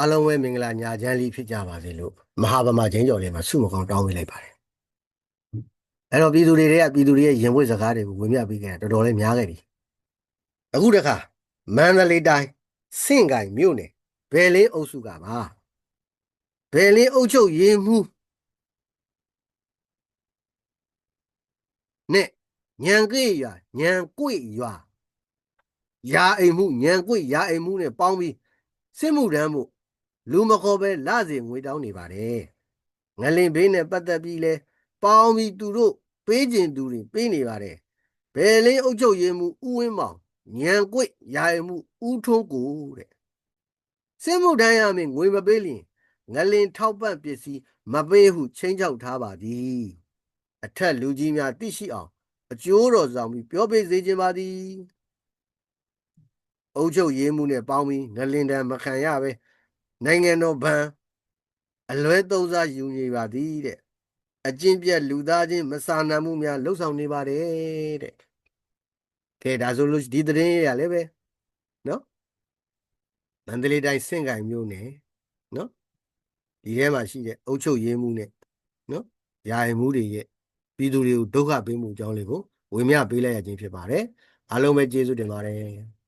အားလုံးပဲမင်္ဂလာညာချမ်းလေးဖြစ်ကြပါစေလို့မဟာဗမာချင်းကျော်လေးမှာဆုမကောင်းတောင်းပေးလိုက်ပါတယ်အဲ့တော့ပြည်သူတွေရဲ့ရင်ဝတ်စကားတွေကိုဝင်မြပေးခဲ့တာတော်တော်လေးများခဲ့ပြီအခုတခါမန္တလေးတိုင်းစင့်ကိုင်မြို့နယ်ဘယ်လေးအုပ်စုကပါဘယ်လေးအုပ်ချုပ်ရေးမှူးနဲ့ညံကွေရွာရာအိမ်မှုညံကွေရာအိမ်မှုနဲ့ပေါင်းပြီးစစ်မှုထမ်းမှုလူမခေါ်ပဲလစီငွေတောင်းနေပါတယ်ငလင်ဘေးနဲ့ပတ်သက်ပြီးလဲပေါင်းပြီးသူတို့ပေးကျင်သူတွေပေးနေပါတယ်ဘယ်လေးအုပ်ချုပ်ရေးမှုဦးဝင်းမောင်ညံကွေရာအိမ်မှုဦးထွန်းကိုတဲ့စစ်မှုထမ်းရမယ်ငွေမပေးလျင်ငလင်ထောက်ပံ့ပစ္စည်းမပေးဟုချိန်ချောက်ထားပါသည်အထက်လူကြီးများသိရှိအောင်အကျိုးတော်ဆောင်ပြီးပြောပေးစေခြင်းပါသည်အုပ်ချုပ်ရေးမှုနဲ့ပေါင်းပြီးငလင်တံမခံရပဲနိုင်ငံတော်ဘဏ်အလွဲသုံးစားယူနေပါသည်တဲ့အကျင့်ပြတ်လူသားချင်းမစာနာမှုများလှုပ်ဆောင်နေပါတယ်တဲ့ကဲဒါဆိုလို့ဒီသတင်းရလည်းပဲနော်မန္တလေးတိုင်းစင့်ကိုင်မြို့နယ်နော်ဒီထဲမှာရှိတဲ့အုပ်ချုပ်ရေးမှုနဲ့နော်ယာယီမှုတွေရဲ့ပြည်သူတွေကိုဒုက္ခပေးမှုအကြောင်းလေးကိုဝေမျှပေးလိုက်ရခြင်းဖြစ်ပါတယ်အားလုံးပဲကျေးဇူးတင်ပါတယ်